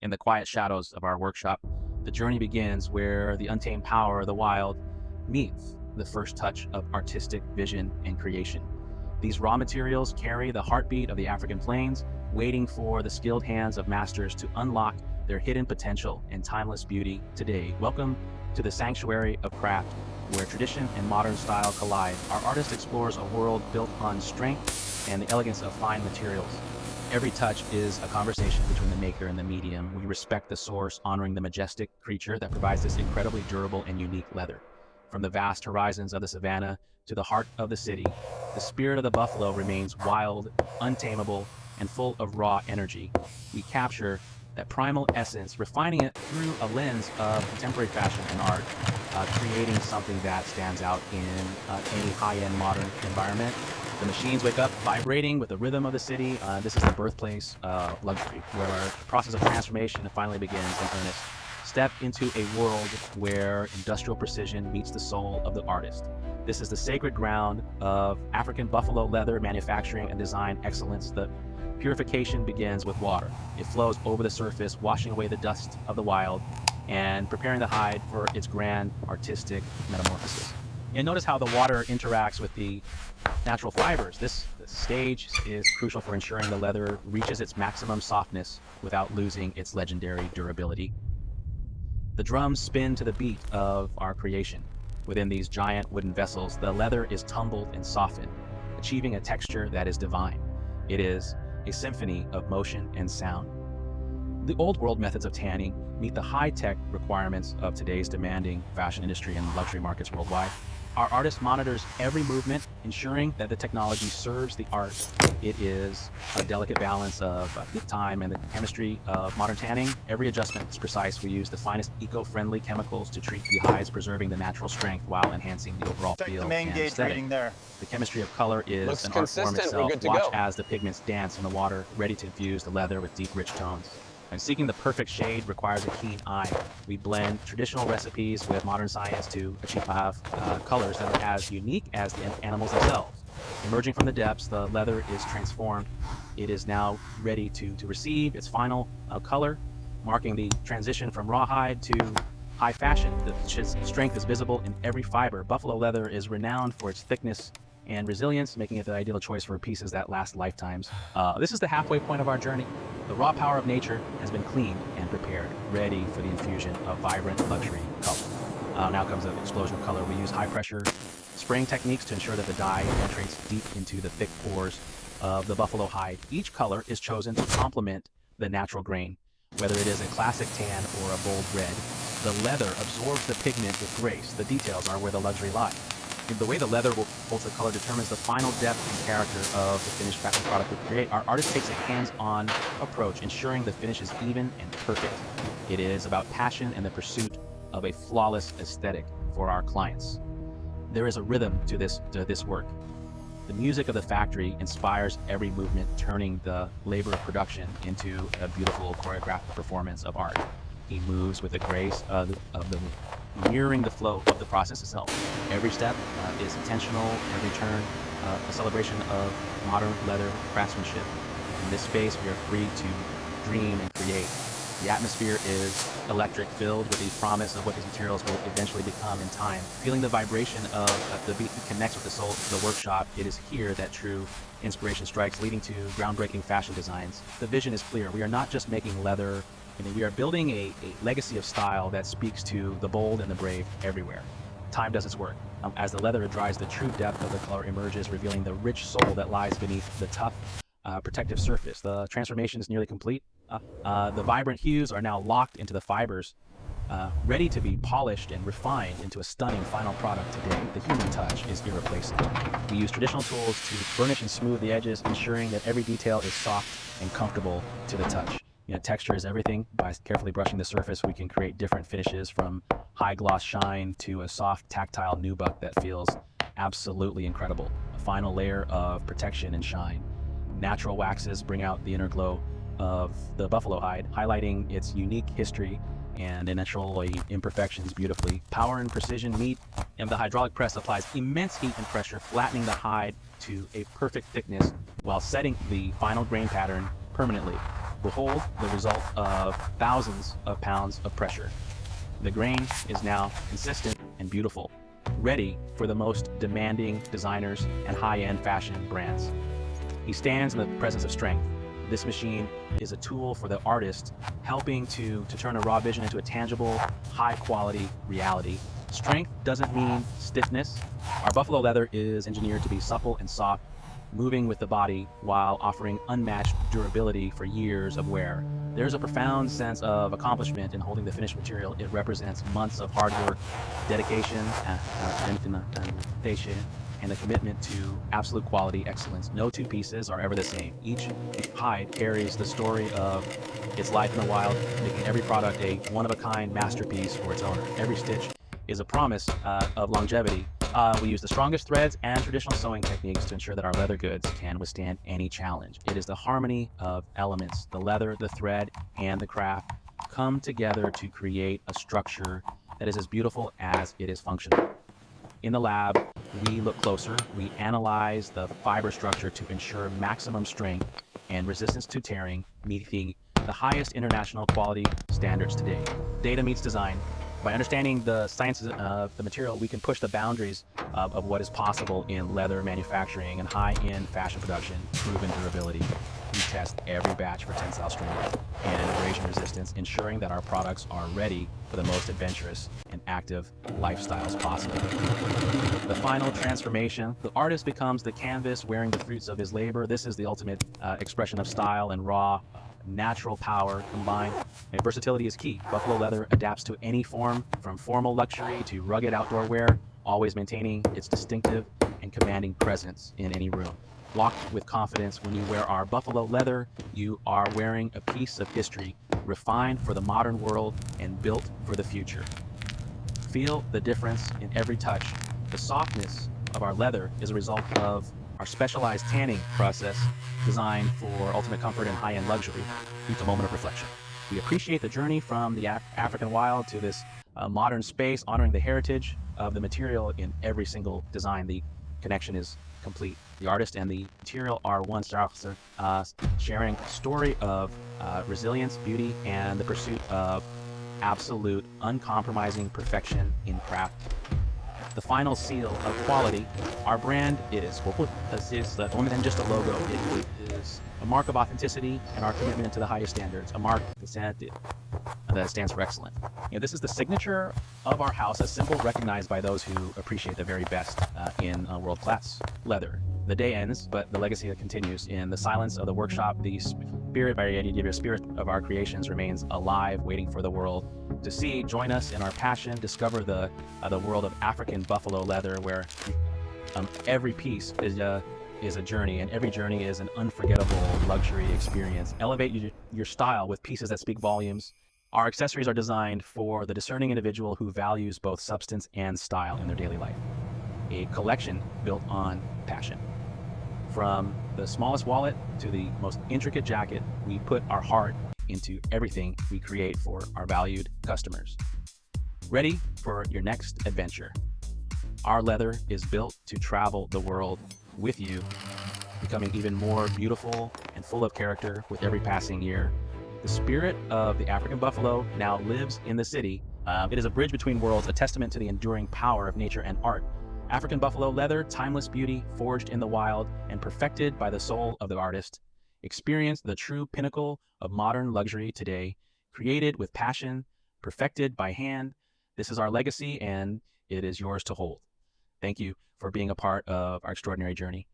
In the quiet shadows of our workshop, the journey begins where the untamed power of the wild meets the first touch of artistic vision and creation. These raw materials carry the heartbeat of the African plains, waiting for the skilled hands of masters to unlock their hidden potential and timeless beauty. Today, welcome to the sanctuary of craft, where tradition and modern style collide. Our artist explores a world built on strength and the elegance of fine materials. Every touch is a conversation between the maker and the medium. We respect the source, honoring the majestic creature that provides this incredibly durable and unique leather. From the vast horizons of the savannah to the heart of the city, the spirit of the buffalo remains wild, untamable, and full of raw energy. We capture that primal essence, refining it through a lens of contemporary fashion and art, creating something that stands out in any high-end modern environment. The machines wake up vibrating with the rhythm of the city. This is the birthplace of luxury, where our process of transformation finally begins in earnest. Step into a world where industrial precision meets the soul of the artist. This is the sacred ground of African buffalo leather manufacturing and design excellence. The purification begins with water. It flows over the surface, washing away the dust of the wild and preparing the hide for its grand artistic metamorphosis. And notice how the water interacts with the natural fibers. This stage is crucial for ensuring the leather reaches its maximum softness without losing its legendary durability. The drums spin to the beat of our creation. Within these giant wooden vessels, the leather is tumbled and softened, achieving a texture that is divine. It is a symphony of motion and sound. The old world methods of tanning meet the high-tech requirements of today's demanding fashion industry and luxury markets worldwide. Our artist monitors every movement, ensuring that the technology serves the art. It is a delicate balance of time and the chemistry of modern tanning. Every adjustment is precise. We use the finest eco-friendly chemicals to treat the hides, preserving the natural strength while enhancing the overall feel and aesthetic. The chemistry of color is an art form itself. Watch as the pigments dance in the water, ready to infuse the leather with deep, rich tones. And seeking the perfect shade requires a keen eye. We blend traditional recipes with modern science to achieve colors that are as unique as the animals themselves. Emerging from the depths, the leather is transformed. It is now ready to receive its final color, marking the transition from rawhide to high fashion. The strength is visible in every fiber. Buffalo leather is renowned for its thickness and resilience, making it the ideal choice for pieces that last lifetimes. This is the halfway point of our journey. The raw power of nature has been cleaned and prepared, ready for the infusion of vibrant luxury color. Now comes the explosion of color. We use high-pressure spraying techniques to ensure that the dye penetrates deep into the thick pores of the buffalo hide. Each color is chosen to complement the natural grain. Whether it is a classic tan or a bold red, the leather absorbs the pigment with grace. The details are where the luxury lies. The way the leather holds the color determines the final depth and character of the finished fashion product we create. Our artist takes a hands-on approach, ensuring the finish is even and perfect. It is about passion and the pursuit of a flawless aesthetic for our clients. There is a rhythm to this work. The music of the factory inspires every movement, turning the labor of production into a beautiful choreographed performance of art. He moves with the grace of the mirroring the flow of the process itself. Every step is intentional, every turn a celebration of modern leather craftsmanship. In this space, we are free to dream and create. The atmosphere is electric, filled with the promise of what these materials will eventually become in time. Feeling the vibration of the beat that connects with the soul of the workshop, it is here that true inspiration strikes, leading to groundbreaking fashion designs. The vision is clear. We are not just making leather. We are building a legacy of style that speaks to the bold and the brave everywhere. Time does its work. As the leather dries, the true depth of the color emerges, revealing the rich soul that lies beneath the tough, protective surface. The transformation is nearly complete. The vibrant hues are now locked into the fibers, ready to be polished and refined into a stunning final product today. The human touch is irreplaceable. We use traditional tools to burnish and smooth the edges, ensuring that every detail is soft and comfortable to the touch. Texture is everything. By carefully brushing the surface, we can create different finishes, from high gloss shine to a soft tactile nubuck that feels absolutely incredible. A final layer of protection and shine. Natural waxes bring out the inner glow of the buffalo hide, highlighting its unique history and natural imperfections beautifully. Power and precision meet, and the hydraulic press applies immense heat and pressure, flattening the hide to a perfect thickness while setting the final grain pattern permanently. Behold the result of thousands of pounds of pressure. The grain is now consistent and beautiful, ready for the most demanding designers and high-end fashion brands. He stands in the presence of strength. This machine is a tool for the artist, helping to turn a raw vision into a tangible, high-quality reality. Strength doesn't mean stiffness. Our buffalo leather is engineered to be supple and soft, moving with the body while offering unmatched durability for years of wear. There's a profound sense of accomplishment in holding the finished material. It represents months of hard work, dedication, and a commitment to absolute quality excellence. No two pieces are ever the same. Each hide carries the story of its life in the wild, making every product a one-of-a-kind masterpiece for its owner. Every stitch is a promise of longevity. We use the strongest threads and traditional sewing techniques to ensure that our leather goods can withstand any challenge. It is the harmony of elements, the leather, the thread, and the craft come together to create a structure that is as beautiful as it is functional. In the lab, we look closer. We analyze the fiber structure to ensure maximum strength and resistance to tearing, meeting the highest international quality standards today. Data meets design. By understanding the sciences of the material, we can push the boundaries of what is possible in leather manufacturing and high-end fashion production. Proven durability. We test every batch for tensile strength and abrasion resistance, ensuring that our products are ready for the most adventurous and active lifestyles possible. The final transformation, the artist becomes the canvas wearing the fruits of his labor. This is the ultimate expression of style and raw, natural power combined. And versatility is key. Buffalo leather adapts to any form, from formal luxury to rugged outdoor wear, always maintaining its distinctive and commanding presence in any room. Walk with confidence. When you wear our buffalo leather, you are wearing a piece of history, refined for the modern world and built for the future. Feel the difference in every touch. The softness of our leather is a result of our specialized tanning process designed for ultimate comfort and high-end luxury. It's a moment of reflection. We appreciate the journey from the African wild to this modern space, honoring the heritage of the material in every single design. The connection is complete. The artist and the material are one, sharing a story of resilience, beauty, and the pursuit of absolute, uncompromising perfection in craft. The final seal of quality, our brand is more than just a logo. It is a mark of authenticity and our commitment to the highest standards, a mark that stands for excellence. This is the signature of our house, a symbol recognized by those who appreciate the very best in world-class leather. The day ends, but the legacy continues. In the silence of the workshop, the spirit of our creations remains alive, waiting for the world to see. Join us in our passion. Discover the world of African buffalo leather, where every piece is a journey, and every journey is an unforgettable luxury experience. Elevate your style with pieces that speak volumes. Our accessories are designed for the discerning individual who values both substance and style in their daily life. A collection built on passion. From the smallest wallet to the most intricate jacket, we put our heart into everything we create for our valued customers. Ready for your next adventure. Our leather is built to travel the world with you, becoming even more beautiful and full of character with every passing year. The spirit of the African buffalo now lives in the city. It is a bridge between worlds, a testament to the enduring power of nature and art. African buffalo leather, timeless beauty, forged in the wild and perfected by the soul of the artist. Experience the true pinnacle of modern luxury today, created with passion, perfected by hand. This is our legacy, and it is yours to hold. Thank you for being a part of our extraordinary journey.